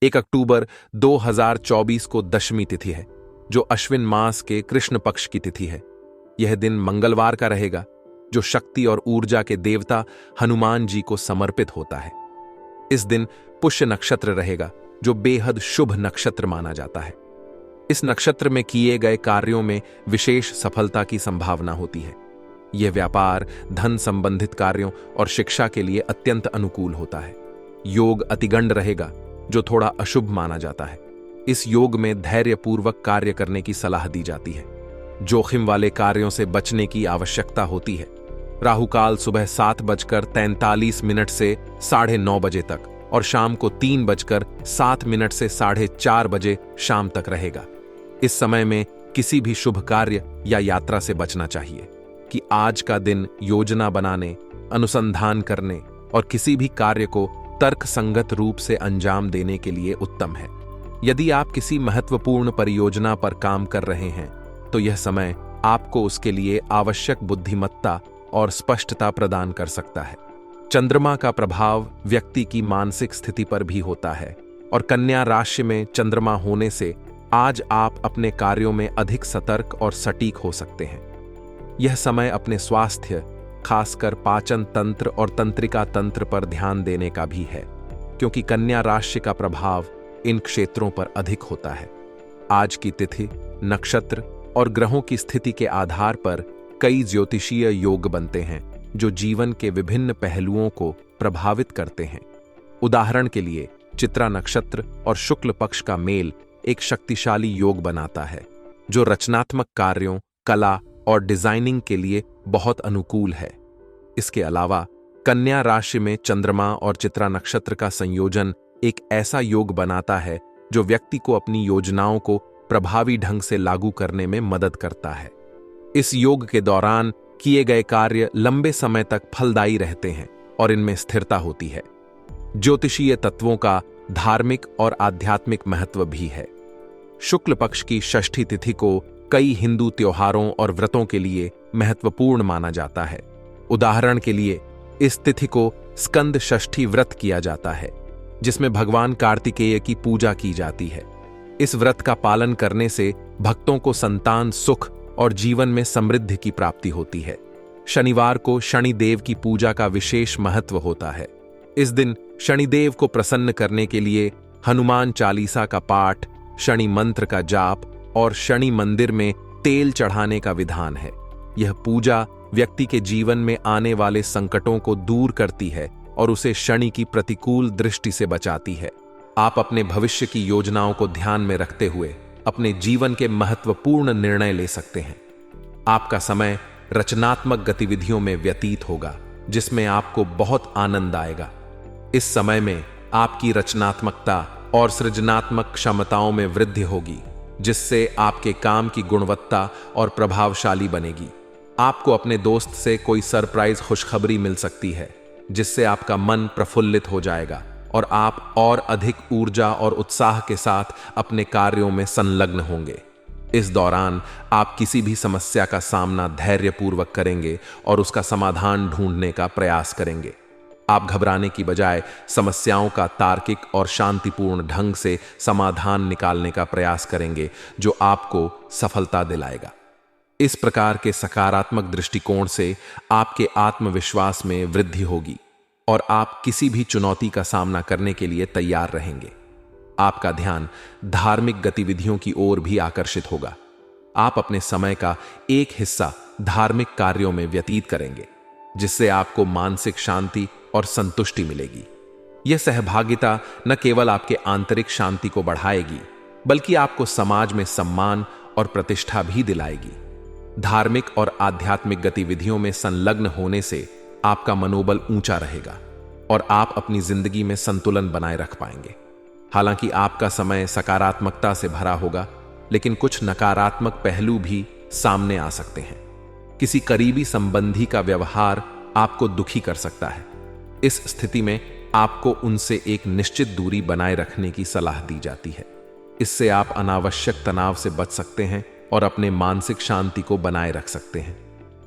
1 अक्टूबर 2024 को दशमी तिथि है, जो अश्विन मास के कृष्ण पक्ष की तिथि है। यह दिन मंगलवार का रहेगा, जो शक्ति और ऊर्जा के देवता हनुमान जी को समर्पित होता है। इस दिन पुष्य नक्षत्र रहेगा, जो बेहद शुभ नक्षत्र माना जाता है। इस नक्षत्र में किए गए कार्यों में विशेष सफलता की संभावना होती है। यह व्यापार, धन संबंधित कार्यों और शिक्षा के लिए अत्यंत अनुकूल होता है। योग अतिगंड रहेगा, जो थोड़ा अशुभ माना जाता है। इस योग में धैर्यपूर्वक कार्य करने की सलाह दी जाती है। जोखिम वाले कार्यों से बचने की आवश्यकता होती है। राहुकाल सुबह 7:43 से 9:30 बजे तक और शाम को 3:07 से 4:30 बजे शाम तक रहेगा। इस समय में किसी भी शुभ कार्य या यात्रा से बचना चाहिए कि आज का दिन योजना बनाने, अनुसंधान करने और किसी भी कार्य को तर्कसंगत रूप से अंजाम देने के लिए उत्तम है। यदि आप किसी महत्वपूर्ण परियोजना पर काम कर रहे हैं, तो यह समय आपको उसके लिए आवश्यक बुद्धिमत्ता और स्पष्टता प्रदान कर सकता है। चंद्रमा का प्रभाव व्यक्ति की मानसिक स्थिति पर भी होता है और कन्या राशि में चंद्रमा होने से आज आप अपने कार्यों में अधिक सतर्क और सटीक हो सकते हैं। यह समय अपने स्वास्थ्य, खासकर पाचन तंत्र और तंत्रिका तंत्र पर ध्यान देने का भी है, क्योंकि कन्या राशि का प्रभाव इन क्षेत्रों पर अधिक होता है। आज की तिथि, नक्षत्र और ग्रहों की स्थिति के आधार पर कई ज्योतिषीय योग बनते हैं, जो जीवन के विभिन्न पहलुओं को प्रभावित करते हैं। उदाहरण के लिए, चित्रा नक्षत्र और शुक्ल पक्ष का मेल एक शक्तिशाली योग बनाता है, जो रचनात्मक कार्यों, कला और डिजाइनिंग के लिए बहुत अनुकूल है। इसके अलावा कन्या राशि में चंद्रमा और चित्रा नक्षत्र का संयोजन एक ऐसा योग बनाता है जो व्यक्ति को अपनी योजनाओं को प्रभावी ढंग से लागू करने में मदद करता है। इस योग के दौरान किए गए कार्य लंबे समय तक फलदायी रहते हैं और इनमें स्थिरता होती है। ज्योतिषीय तत्वों का धार्मिक और आध्यात्मिक महत्व भी है। शुक्ल पक्ष की षष्ठी तिथि को कई हिंदू त्योहारों और व्रतों के लिए महत्वपूर्ण माना जाता है। उदाहरण के लिए, इस तिथि को स्कंद षष्ठी व्रत किया जाता है, जिसमें भगवान कार्तिकेय की पूजा की जाती है। इस व्रत का पालन करने से भक्तों को संतान सुख और जीवन में समृद्धि की प्राप्ति होती है। शनिवार को शनिदेव की पूजा का विशेष महत्व होता है। इस दिन शनिदेव को प्रसन्न करने के लिए हनुमान चालीसा का पाठ, शनि मंत्र का जाप और शनि मंदिर में तेल चढ़ाने का विधान है। यह पूजा व्यक्ति के जीवन में आने वाले संकटों को दूर करती है और उसे शनि की प्रतिकूल दृष्टि से बचाती है। आप अपने भविष्य की योजनाओं को ध्यान में रखते हुए अपने जीवन के महत्वपूर्ण निर्णय ले सकते हैं। आपका समय रचनात्मक गतिविधियों में व्यतीत होगा, जिसमें आपको बहुत आनंद आएगा। इस समय में आपकी रचनात्मकता और सृजनात्मक क्षमताओं में वृद्धि होगी, जिससे आपके काम की गुणवत्ता और प्रभावशाली बनेगी। आपको अपने दोस्त से कोई सरप्राइज खुशखबरी मिल सकती है, जिससे आपका मन प्रफुल्लित हो जाएगा और आप और अधिक ऊर्जा और उत्साह के साथ अपने कार्यों में संलग्न होंगे। इस दौरान आप किसी भी समस्या का सामना धैर्यपूर्वक करेंगे और उसका समाधान ढूंढने का प्रयास करेंगे। आप घबराने की बजाय समस्याओं का तार्किक और शांतिपूर्ण ढंग से समाधान निकालने का प्रयास करेंगे, जो आपको सफलता दिलाएगा। इस प्रकार के सकारात्मक दृष्टिकोण से आपके आत्मविश्वास में वृद्धि होगी और आप किसी भी चुनौती का सामना करने के लिए तैयार रहेंगे। आपका ध्यान धार्मिक गतिविधियों की ओर भी आकर्षित होगा। आप अपने समय का एक हिस्सा धार्मिक कार्यों में व्यतीत करेंगे, जिससे आपको मानसिक शांति और संतुष्टि मिलेगी। यह सहभागिता न केवल आपके आंतरिक शांति को बढ़ाएगी, बल्कि आपको समाज में सम्मान और प्रतिष्ठा भी दिलाएगी। धार्मिक और आध्यात्मिक गतिविधियों में संलग्न होने से आपका मनोबल ऊंचा रहेगा और आप अपनी जिंदगी में संतुलन बनाए रख पाएंगे। हालांकि आपका समय सकारात्मकता से भरा होगा, लेकिन कुछ नकारात्मक पहलू भी सामने आ सकते हैं। किसी करीबी संबंधी का व्यवहार आपको दुखी कर सकता है। इस स्थिति में आपको उनसे एक निश्चित दूरी बनाए रखने की सलाह दी जाती है। इससे आप अनावश्यक तनाव से बच सकते हैं और अपने मानसिक शांति को बनाए रख सकते हैं।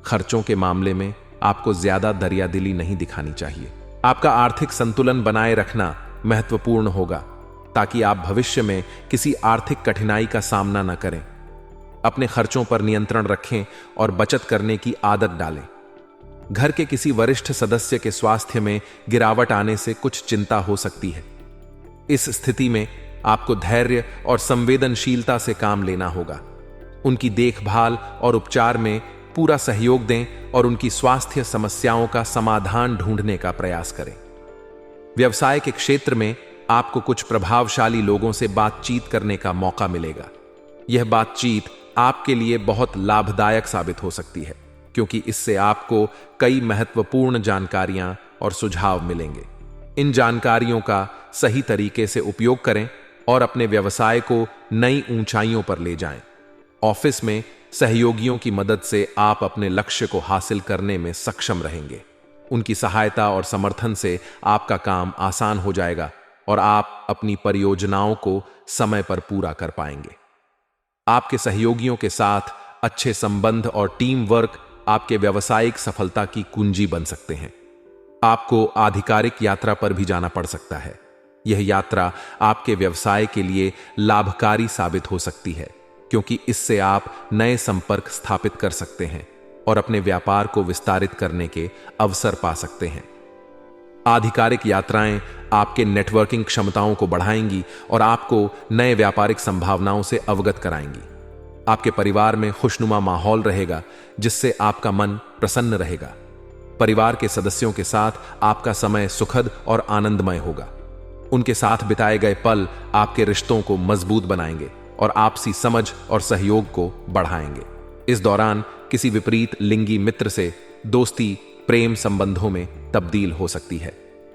खर्चों के मामले में आपको ज्यादा दरियादिली नहीं दिखानी चाहिए। आपका आर्थिक संतुलन बनाए रखना महत्वपूर्ण होगा। ताकि आप भविष्य में किसी आर्थिक कठिनाई का सामना न करें। अपने खर्चों पर नियंत्रण रखें और बचत करने की आदत डालें। घर के किसी वरिष्ठ सदस्य के स्वास्थ्य में गिरावट आने से कुछ चिंता हो सकती है। इस स्थिति में आपको धैर्य और संवेदनशीलता से काम लेना होगा। उनकी देखभाल और उपचार में पूरा सहयोग दें और उनकी स्वास्थ्य समस्याओं का समाधान ढूंढने का प्रयास करें। व्यवसाय के क्षेत्र में आपको कुछ प्रभावशाली लोगों से बातचीत करने का मौका मिलेगा। यह बातचीत आपके लिए बहुत लाभदायक साबित हो सकती है, क्योंकि इससे आपको कई महत्वपूर्ण जानकारियां और सुझाव मिलेंगे। इन जानकारियों का सही तरीके से उपयोग करें और अपने व्यवसाय को नई ऊंचाइयों पर ले जाएं। ऑफिस में सहयोगियों की मदद से आप अपने लक्ष्य को हासिल करने में सक्षम रहेंगे। उनकी सहायता और समर्थन से आपका काम आसान हो जाएगा और आप अपनी परियोजनाओं को समय पर पूरा कर पाएंगे। आपके सहयोगियों के साथ अच्छे संबंध और टीम वर्क आपके व्यावसायिक सफलता की कुंजी बन सकते हैं। आपको आधिकारिक यात्रा पर भी जाना पड़ सकता है। यह यात्रा आपके व्यवसाय के लिए लाभकारी साबित हो सकती है, क्योंकि इससे आप नए संपर्क स्थापित कर सकते हैं और अपने व्यापार को विस्तारित करने के अवसर पा सकते हैं। आधिकारिक यात्राएं आपके नेटवर्किंग क्षमताओं को बढ़ाएंगी और आपको नए व्यापारिक संभावनाओं से अवगत कराएंगी। आपके परिवार में खुशनुमा माहौल रहेगा, जिससे आपका मन प्रसन्न रहेगा। परिवार के सदस्यों के साथ आपका समय सुखद और आनंदमय होगा। उनके साथ बिताए गए पल आपके रिश्तों को मजबूत बनाएंगे और आपसी समझ और सहयोग को बढ़ाएंगे। इस दौरान किसी विपरीत लिंगी मित्र से दोस्ती प्रेम संबंधों में तब्दील हो सकती है।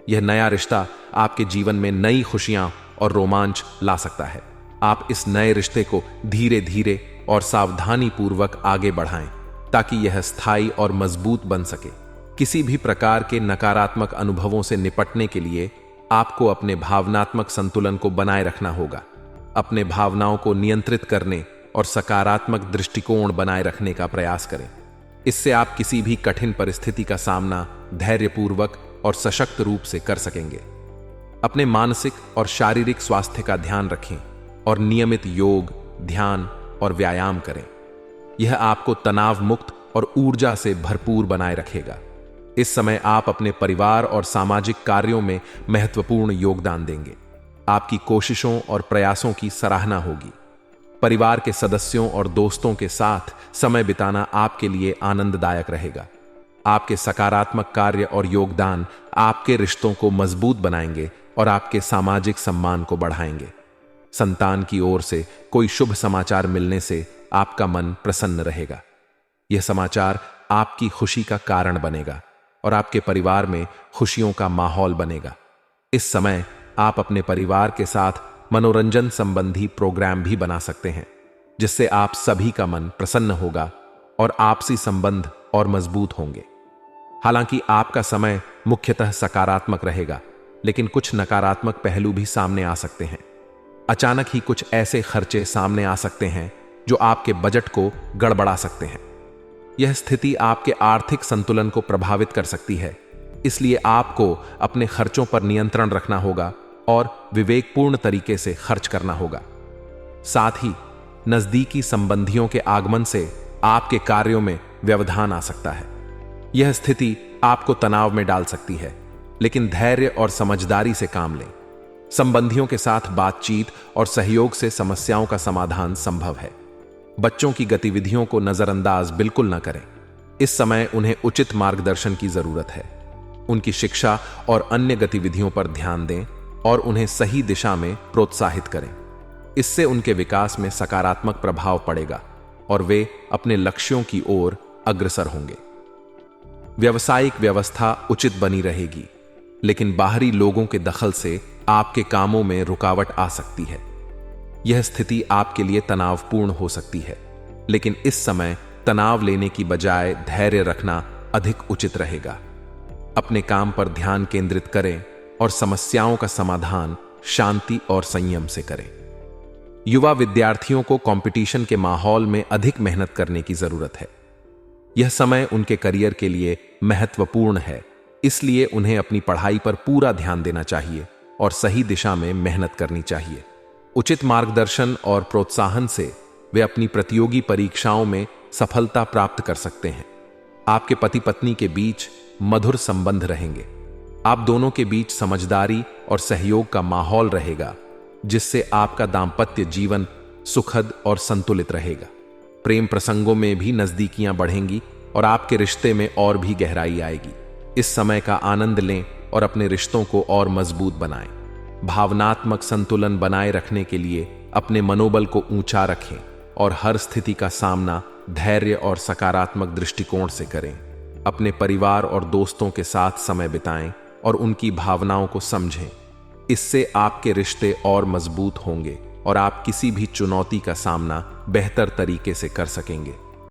यह नया रिश्ता आपके जीवन में नई खुशियां और रोमांच ला सकता है। आप इस नए रिश्ते को धीरे धीरे और सावधानी पूर्वक आगे बढ़ाएं, ताकि यह स्थायी और मजबूत बन सके। किसी भी प्रकार के नकारात्मक अनुभवों से निपटने के लिए आपको अपने भावनात्मक संतुलन को बनाए रखना होगा। अपने भावनाओं को नियंत्रित करने और सकारात्मक दृष्टिकोण बनाए रखने का प्रयास करें। इससे आप किसी भी कठिन परिस्थिति का सामना धैर्यपूर्वक और सशक्त रूप से कर सकेंगे। अपने मानसिक और शारीरिक स्वास्थ्य का ध्यान रखें और नियमित योग, ध्यान और व्यायाम करें। यह आपको तनाव मुक्त और ऊर्जा से भरपूर बनाए रखेगा। इस समय आप अपने परिवार और सामाजिक कार्यों में महत्वपूर्ण योगदान देंगे। आपकी कोशिशों और प्रयासों की सराहना होगी। परिवार के सदस्यों और दोस्तों के साथ समय बिताना आपके लिए आनंददायक रहेगा। आपके सकारात्मक कार्य और योगदान आपके रिश्तों को मजबूत बनाएंगे और आपके सामाजिक सम्मान को बढ़ाएंगे। संतान की ओर से कोई शुभ समाचार मिलने से आपका मन प्रसन्न रहेगा। यह समाचार आपकी खुशी का कारण बनेगा और आपके परिवार में खुशियों का माहौल बनेगा। इस समय आप अपने परिवार के साथ मनोरंजन संबंधी प्रोग्राम भी बना सकते हैं, जिससे आप सभी का मन प्रसन्न होगा और आपसी संबंध और मजबूत होंगे। हालांकि आपका समय मुख्यतः सकारात्मक रहेगा, लेकिन कुछ नकारात्मक पहलू भी सामने आ सकते हैं। अचानक ही कुछ ऐसे खर्चे सामने आ सकते हैं जो आपके बजट को गड़बड़ा सकते हैं। यह स्थिति आपके आर्थिक संतुलन को प्रभावित कर सकती है, इसलिए आपको अपने खर्चों पर नियंत्रण रखना होगा और विवेकपूर्ण तरीके से खर्च करना होगा। साथ ही नजदीकी संबंधियों के आगमन से आपके कार्यों में व्यवधान आ सकता है। यह स्थिति आपको तनाव में डाल सकती है, लेकिन धैर्य और समझदारी से काम लें। संबंधियों के साथ बातचीत और सहयोग से समस्याओं का समाधान संभव है। बच्चों की गतिविधियों को नजरअंदाज बिल्कुल न करें। इस समय उन्हें उचित मार्गदर्शन की जरूरत है। उनकी शिक्षा और अन्य गतिविधियों पर ध्यान दें और उन्हें सही दिशा में प्रोत्साहित करें। इससे उनके विकास में सकारात्मक प्रभाव पड़ेगा और वे अपने लक्ष्यों की ओर अग्रसर होंगे। व्यावसायिक व्यवस्था उचित बनी रहेगी, लेकिन बाहरी लोगों के दखल से आपके कामों में रुकावट आ सकती है। यह स्थिति आपके लिए तनावपूर्ण हो सकती है, लेकिन इस समय तनाव लेने की बजाय धैर्य रखना अधिक उचित रहेगा। अपने काम पर ध्यान केंद्रित करें और समस्याओं का समाधान शांति और संयम से करें। युवा विद्यार्थियों को कंपटीशन के माहौल में अधिक मेहनत करने की जरूरत है। यह समय उनके करियर के लिए महत्वपूर्ण है, इसलिए उन्हें अपनी पढ़ाई पर पूरा ध्यान देना चाहिए और सही दिशा में मेहनत करनी चाहिए। उचित मार्गदर्शन और प्रोत्साहन से वे अपनी प्रतियोगी परीक्षाओं में सफलता प्राप्त कर सकते हैं। आपके पति पत्नी के बीच मधुर संबंध रहेंगे। आप दोनों के बीच समझदारी और सहयोग का माहौल रहेगा, जिससे आपका दांपत्य जीवन सुखद और संतुलित रहेगा। प्रेम प्रसंगों में भी नजदीकियां बढ़ेंगी और आपके रिश्ते में और भी गहराई आएगी। इस समय का आनंद लें और अपने रिश्तों को और मजबूत बनाएं। भावनात्मक संतुलन बनाए रखने के लिए अपने मनोबल को ऊंचा रखें और हर स्थिति का सामना धैर्य और सकारात्मक दृष्टिकोण से करें। अपने परिवार और दोस्तों के साथ समय बिताएं और उनकी भावनाओं को समझें। इससे आपके रिश्ते और मजबूत होंगे और आप किसी भी चुनौती का सामना बेहतर तरीके से कर सकेंगे।